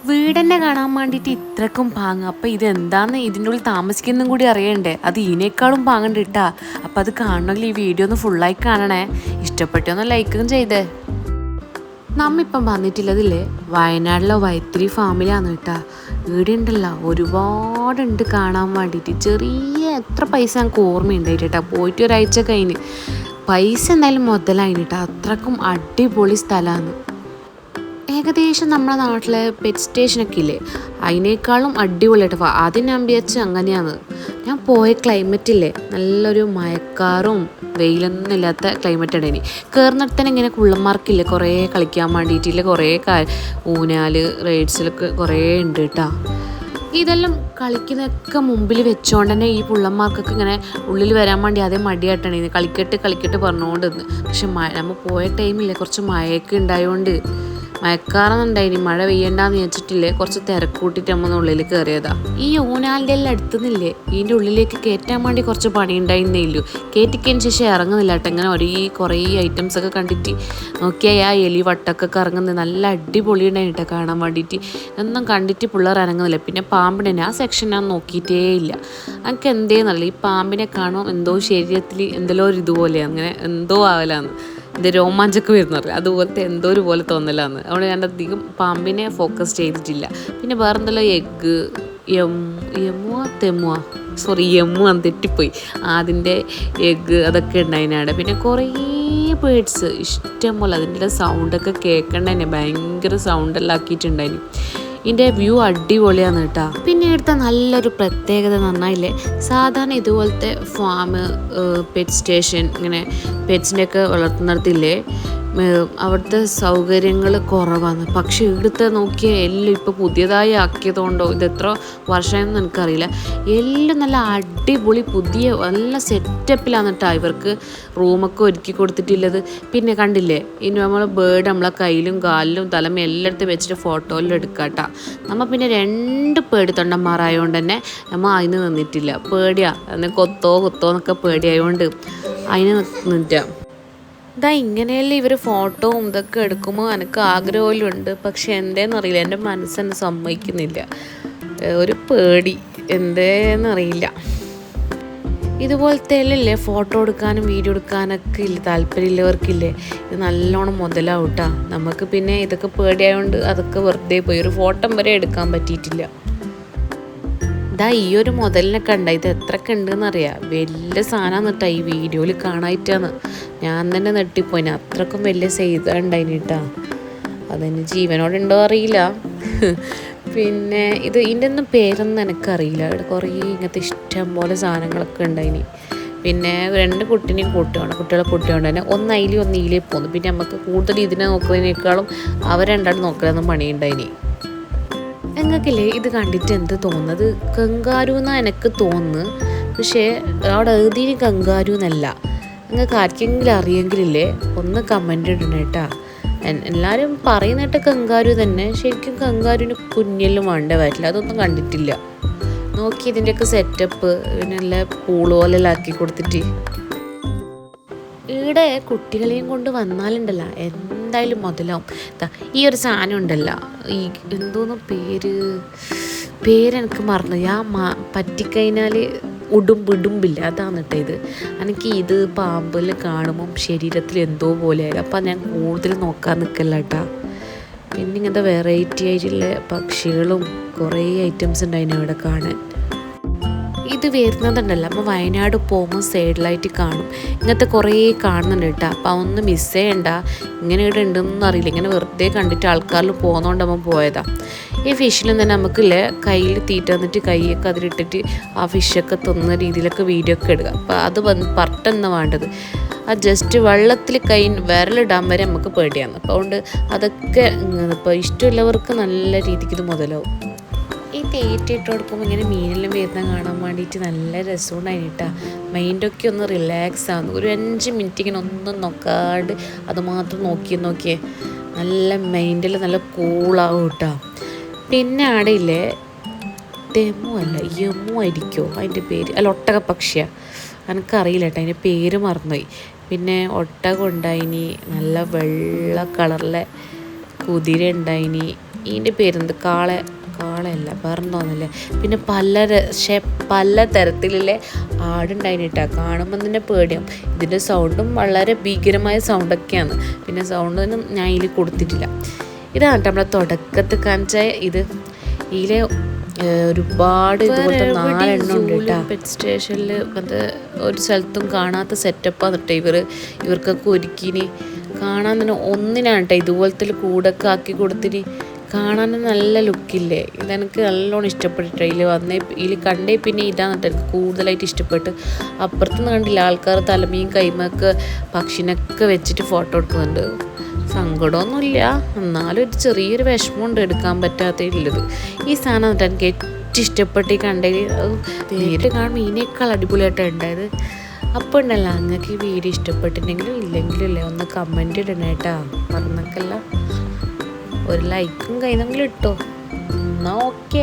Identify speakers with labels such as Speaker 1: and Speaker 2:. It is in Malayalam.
Speaker 1: വീടെന്നെ കാണാൻ വേണ്ടിയിട്ട് ഇത്രക്കും പാങ്ങ്. അപ്പം ഇതെന്താന്ന് ഇതിൻ്റെ ഉള്ളിൽ താമസിക്കുന്നതും കൂടി അറിയണ്ടേ. അത് ഇതിനേക്കാളും പാങ്ങണ്ട് ഇട്ടാ. അപ്പം അത് കാണണമെങ്കിൽ ഈ വീഡിയോ ഒന്ന് ഫുള്ളായി കാണണേ. ഇഷ്ടപ്പെട്ടൊന്ന് ലൈക്കും ചെയ്തേ. നമ്മിപ്പം വന്നിട്ടുള്ളതില്ലേ വയനാട്ടിലെ വൈത്തിരി ഫാമിലാണ് കേട്ടാ. ഇവിടെ ഉണ്ടല്ലോ ഒരുപാടുണ്ട് കാണാൻ വേണ്ടിയിട്ട്. ചെറിയ എത്ര പൈസ ഞങ്ങൾക്ക് ഓർമ്മയുണ്ടായിട്ട് കേട്ടോ. പോയിട്ട് ഒരാഴ്ച കഴിഞ്ഞ് പൈസ എന്തായാലും മുതലായിന് കേട്ടോ. അത്രക്കും അടിപൊളി സ്ഥലമാണ്. ഏകദേശം നമ്മുടെ നാട്ടിലെ പെറ്റ് സ്റ്റേഷനൊക്കെ ഇല്ലേ അതിനേക്കാളും അടിപൊളിയായിട്ട് ആദ്യം ഞാൻ വിചാരിച്ച് അങ്ങനെയാണ്. ഞാൻ പോയ ക്ലൈമറ്റില്ലേ നല്ലൊരു മഴക്കാറും വെയിലൊന്നും ഇല്ലാത്ത ക്ലൈമറ്റ് ഉണ്ടായിനി. കയറുന്നിടത്ത് തന്നെ ഇങ്ങനെ കുള്ളന്മാർക്കില്ലേ കുറേ കളിക്കാൻ വേണ്ടിയിട്ടില്ല കുറേ ഊഞ്ഞാൽ റൈഡ്സിലൊക്കെ കുറേ ഉണ്ട് കേട്ടോ. ഇതെല്ലാം കളിക്കുന്നതൊക്കെ മുമ്പിൽ വെച്ചോണ്ട് തന്നെ ഈ പുള്ളന്മാർക്കൊക്കെ ഇങ്ങനെ ഉള്ളിൽ വരാൻ വേണ്ടി അതേ മടിയായിട്ടാണ് കളിക്കട്ട് പറഞ്ഞുകൊണ്ട് നിന്ന്. പക്ഷെ നമ്മൾ പോയ ടൈമില്ലേ കുറച്ച് മഴയൊക്കെ ഉണ്ടായതുകൊണ്ട് മഴക്കാറൊന്നുണ്ടായിനി മഴ പെയ്യണ്ടെന്ന് വെച്ചിട്ടില്ലേ കുറച്ച് തിരക്കൂട്ടിട്ട് നമ്മൾ ഉള്ളിൽ കയറിയതാ. ഈ ഊനാലിൻ്റെ എല്ലാം അടുത്തുനിന്നില്ലേ ഇതിൻ്റെ ഉള്ളിലേക്ക് കയറ്റാൻ വേണ്ടി കുറച്ച് പണി ഉണ്ടായിരുന്നേ ഇല്ലു. കയറ്റിക്കതിന് ശേഷം ഇറങ്ങുന്നില്ല കേട്ടോ. ഇങ്ങനെ കുറേ ഐറ്റംസ് ഒക്കെ കണ്ടിട്ട് നോക്കിയാൽ ആ എലി വട്ടൊക്കെ ഇറങ്ങുന്നത് നല്ല അടിപൊളി ഉണ്ടായിട്ടോ കാണാൻ വേണ്ടിയിട്ട്. ഒന്നും കണ്ടിട്ട് പിള്ളേർ ഇറങ്ങുന്നില്ല. പിന്നെ പാമ്പിനെ ആ സെക്ഷൻ ഞാൻ നോക്കിയിട്ടേ ഇല്ല. എനിക്ക് എന്തേന്നല്ല ഈ പാമ്പിനെ കാണുമ്പോൾ എന്തോ ശരീരത്തിൽ എന്തെല്ലോ ഒരു ഇതുപോലെ അങ്ങനെ എന്തോ ആവലാന്ന് ഇത് രോമാഞ്ചൊക്കെ വരുന്നത് അതുപോലത്തെ എന്തോ ഒരു പോലെ തോന്നലാന്ന്. അവിടെ ഞാൻ അധികം പാമ്പിനെ ഫോക്കസ് ചെയ്തിട്ടില്ല. പിന്നെ വേറെ എന്തെല്ലോ എഗ്ഗ് യമ്മു തെറ്റിപ്പോയി. അതിൻ്റെ എഗ്ഗ് അതൊക്കെ ഉണ്ടായിനാടെ. പിന്നെ കുറേ ബേഡ്സ് ഇഷ്ടം പോലെ അതിൻ്റെ സൗണ്ടൊക്കെ കേൾക്കണ്ടതന്നെ ഭയങ്കര സൗണ്ടെല്ലാം ആക്കിയിട്ടുണ്ടായിന്. ഇതിൻ്റെ വ്യൂ അടിപൊളിയാണ് കേട്ടോ. പിന്നെ ഇവിടുത്തെ നല്ലൊരു പ്രത്യേകത നന്നായില്ലേ സാധാരണ ഇതുപോലത്തെ ഫാം പെറ്റ് സ്റ്റേഷൻ ഇങ്ങനെ പെറ്റ്സിനെയൊക്കെ വളർത്തുന്നിടത്തില്ലേ അവിടുത്തെ സൗകര്യങ്ങൾ കുറവാണ്. പക്ഷെ ഇവിടുത്തെ നോക്കിയാൽ എല്ലാം ഇപ്പോൾ പുതിയതായി ആക്കിയതുകൊണ്ടോ ഇത് എത്ര വർഷമായെന്ന് എനിക്കറിയില്ല. എല്ലാം നല്ല അടിപൊളി പുതിയ നല്ല സെറ്റപ്പിലാണ് കേട്ടോ ഇവർക്ക് റൂമൊക്കെ ഒരുക്കി കൊടുത്തിട്ടുള്ളത്. പിന്നെ കണ്ടില്ലേ ഇനി നമ്മൾ ബേർഡ് നമ്മളെ കയ്യിലും കാലിലും തലമ എല്ലായിടത്തും വെച്ചിട്ട് ഫോട്ടോയിലും എടുക്കാട്ടോ. നമ്മൾ പിന്നെ 2 പേടി തൊണ്ടന്മാരായതുകൊണ്ട് തന്നെ നമ്മൾ അതിന് നിന്നിട്ടില്ല. പേടിയാണ് അന്ന് കൊത്തോ എന്നൊക്കെ പേടിയായതുകൊണ്ട് അതിന് നിന്നിട്ടാ. ഇതാ ഇങ്ങനെയല്ലേ ഇവർ ഫോട്ടോവും ഇതൊക്കെ എടുക്കുമ്പോൾ എനിക്ക് ആഗ്രഹമെല്ലാം ഉണ്ട്. പക്ഷെ എന്തേന്നറിയില്ല എൻ്റെ മനസ്സെന്നെ സമ്മതിക്കുന്നില്ല. ഒരു പേടി എന്തേന്നറിയില്ല. ഇതുപോലത്തെ അല്ലേ ഫോട്ടോ എടുക്കാനും വീഡിയോ എടുക്കാനൊക്കെ ഇല്ല താല്പര്യമുള്ളവർക്കില്ലേ ഇത് നല്ലോണം മുതലാവും കേട്ടോ. നമുക്ക് പിന്നെ ഇതൊക്കെ പേടിയായതുകൊണ്ട് അതൊക്കെ വെറുതെ പോയി ഒരു ഫോട്ടോ വരെ എടുക്കാൻ പറ്റിയിട്ടില്ല. ഇതാ ഈ ഒരു മുതലിനൊക്കെ ഉണ്ട്. ഇത് എത്രയൊക്കെ ഉണ്ടെന്നറിയാം. വലിയ സാധനമാണ് കേട്ടോ. ഈ വീഡിയോയിൽ കാണാനായിട്ടാണ് ഞാൻ തന്നെ നെട്ടിപ്പോയിന്. അത്രക്കും വലിയ സൈസ് ഉണ്ടായിന് കേട്ടോ. അതിന് ജീവനോടുണ്ടോ അറിയില്ല. പിന്നെ ഇതിൻ്റെ ഒന്നും പേരൊന്നും എനിക്കറിയില്ല. ഇവിടെ കുറേ ഇങ്ങനത്തെ ഇഷ്ടം പോലെ സാധനങ്ങളൊക്കെ ഉണ്ടായിന്. പിന്നെ 2 കുട്ടികളെ കൂട്ടിയോണ്ട് തന്നെ ഒന്ന് അതിലേ പോന്നു. പിന്നെ നമുക്ക് കൂടുതൽ ഇതിനെ നോക്കുന്നതിനേക്കാളും അവർ രണ്ടാളും നോക്കലൊന്നും പണിയുണ്ടായിനി. നിങ്ങൾക്കില്ലേ ഇത് കണ്ടിട്ട് എന്ത് തോന്നുന്നത് കങ്കാരു എന്നാണ് എനിക്ക് തോന്നുന്നു. പക്ഷേ അവിടെ എഴുതിന് കങ്കാരു എന്നല്ല. നിങ്ങൾക്ക് ആർക്കെങ്കിലും അറിയെങ്കിലില്ലേ ഒന്ന് കമൻ്റ് ഇടണം കേട്ടോ. എല്ലാവരും പറയുന്നിട്ട് കങ്കാരു തന്നെ. ശരിക്കും കങ്കാരുവിന് കുഞ്ഞെല്ലാം വേണ്ട വരില്ല. അതൊന്നും കണ്ടിട്ടില്ല. നോക്കി ഇതിൻ്റെയൊക്കെ സെറ്റപ്പ് പിന്നെ എല്ലാ പൂള് പോലെല്ലാം ആക്കി കൊടുത്തിട്ട് ഇവിടെ കുട്ടികളെയും കൊണ്ട് വന്നാലുണ്ടല്ലോ എന്തായാലും മുതലാവും. ഈ ഒരു സാധനം ഉണ്ടല്ലോ ഈ എന്തോന്ന് പേരെനിക്ക് മറന്നു. പറ്റിക്കഴിഞ്ഞാൽ ഉടുമ്പില്ല അതാണ് കേട്ടോ ഇത്. എനിക്ക് ഇത് പാമ്പിൽ കാണുമ്പം ശരീരത്തിൽ എന്തോ പോലെയായി. അപ്പം ഞാൻ കൂടുതൽ നോക്കാൻ നിൽക്കല്ല കേട്ടോ. പിന്നെ ഇങ്ങനത്തെ വെറൈറ്റി ആയിട്ടുള്ള പക്ഷികളും കുറേ ഐറ്റംസ് ഉണ്ടായിരുന്നു അവിടെ കാണാൻ. ഇത് വരുന്നതുണ്ടല്ലോ അപ്പോൾ വയനാട് പോകുമ്പോൾ സൈഡിലായിട്ട് കാണും. ഇങ്ങനത്തെ കുറേ കാണുന്നുണ്ട് കേട്ടോ. അപ്പോൾ അതൊന്നും മിസ് ചെയ്യണ്ട. ഇങ്ങനെ ഇവിടെ ഉണ്ടെന്നൊന്നും അറിയില്ല. ഇങ്ങനെ വെറുതെ കണ്ടിട്ട് ആൾക്കാരിൽ പോകുന്നതുകൊണ്ട് നമ്മൾ പോയതാണ്. ഈ ഫിഷിലും തന്നെ നമുക്കില്ലേ കയ്യിൽ തീറ്റ വന്നിട്ട് കൈയൊക്കെ അതിലിട്ടിട്ട് ആ ഫിഷൊക്കെ തിന്നുന്ന രീതിയിലൊക്കെ വീഡിയോ ഒക്കെ എടുക്കുക. അപ്പോൾ അത് പെട്ടെന്ന് വേണ്ടത് ആ ജസ്റ്റ് വെള്ളത്തിൽ വിരലിടാൻ വരെ നമുക്ക് പേടിയാണ്. അപ്പോൾ അതുകൊണ്ട് അതൊക്കെ ഇപ്പോൾ ഇഷ്ടമുള്ളവർക്ക് നല്ല രീതിക്ക് ഇത് മുതലാവും. ഈ തീറ്റയിട്ട് കൊടുക്കുമ്പോൾ ഇങ്ങനെ മീനെല്ലാം വരുന്ന കാണാൻ വേണ്ടിയിട്ട് നല്ല രസമുണ്ടായിട്ടാ. മൈൻഡൊക്കെ ഒന്ന് റിലാക്സ് ആവുന്നു. ഒരു 5 മിനിറ്റ് ഇങ്ങനെ ഒന്നും നോക്കാണ്ട് അത് മാത്രം നോക്കിയേ നല്ല മൈൻഡിൽ നല്ല കൂളാവും കേട്ടോ. പിന്നെ അവിടെ ഇല്ലേ യമു ആയിരിക്കുമോ അതിൻ്റെ പേര്? അല്ല ഒട്ടകപ്പക്ഷിയാണ്. എനിക്കറിയില്ല കേട്ടോ അതിൻ്റെ പേര് മറന്നുപോയി. പിന്നെ ഒട്ടകം ഉണ്ടായിനി. നല്ല വെള്ള കളറിലെ കുതിര ഉണ്ടായിനി. ഇതിൻ്റെ പേരെന്ത് കാളയല്ല വേറെന്തോന്നല്ലേ. പിന്നെ പല തരത്തിലുള്ള ആടുണ്ടായിട്ടാ. കാണുമ്പോൾ തന്നെ പേടിയാവും. ഇതിൻ്റെ സൗണ്ടും വളരെ ഭീകരമായ സൗണ്ടൊക്കെയാണ്. പിന്നെ സൗണ്ടൊന്നും ഞാൻ ഇതിൽ കൊടുത്തിട്ടില്ല. ഇതാണ് നമ്മളെ തുടക്കത്തിൽ കാണിച്ച ഇത്. ഇതിലെ ഒരുപാട് ഇതുപോലത്തെ 4 എണ്ണം ഉണ്ട് കേട്ടോ. പെറ്റ് സ്റ്റേഷനിൽ അത് ഒരു സ്ഥലത്തും കാണാത്ത സെറ്റപ്പാണ് കേട്ടോ ഇവർക്കൊക്കെ ഒരുക്കിനി. കാണാൻ തന്നെ ഒന്നിനാണ് കേട്ടോ ഇതുപോലത്തെ കൂടൊക്കെ ആക്കി കൊടുത്തിട്ട് കാണാൻ നല്ല ലുക്കില്ലേ. ഇതെനിക്ക് നല്ലോണം ഇഷ്ടപ്പെട്ടിട്ട് ഇതിൽ കണ്ടേ പിന്നെ ഇതാണ് കേട്ടോ എനിക്ക് കൂടുതലായിട്ട് ഇഷ്ടപ്പെട്ട്. അപ്പുറത്തുനിന്ന് കണ്ടില്ല ആൾക്കാർ തലമീൻ കൈമൊക്കെ പക്ഷിനൊക്കെ വെച്ചിട്ട് ഫോട്ടോ എടുക്കുന്നുണ്ട്. സങ്കടമൊന്നുമില്ല, എന്നാലും ഒരു ചെറിയൊരു വിഷമമുണ്ട് എടുക്കാൻ പറ്റാത്തതിലുള്ളത്. ഈ സാധനം എന്നിട്ട് എനിക്ക് ഏറ്റവും ഇഷ്ടപ്പെട്ട് കണ്ടത് നേരിട്ട് കാണുമ്പോൾ ഇതിനേക്കാൾ അടിപൊളിയായിട്ടാണ് ഉണ്ടായത്. അപ്പോൾ ഉണ്ടല്ലോ നിങ്ങൾക്ക് ഈ വീഡിയോ ഇഷ്ടപ്പെട്ടിട്ടുണ്ടെങ്കിലും ഇല്ലെങ്കിലും ഇല്ലേ ഒന്ന് കമൻറ്റ് ഇടണേ കേട്ടോ. പറഞ്ഞേക്കല്ല ഒരു ലൈക്കും കൈന്നെങ്കിലും ഇട്ടോ. എന്നാൽ ഓക്കെ.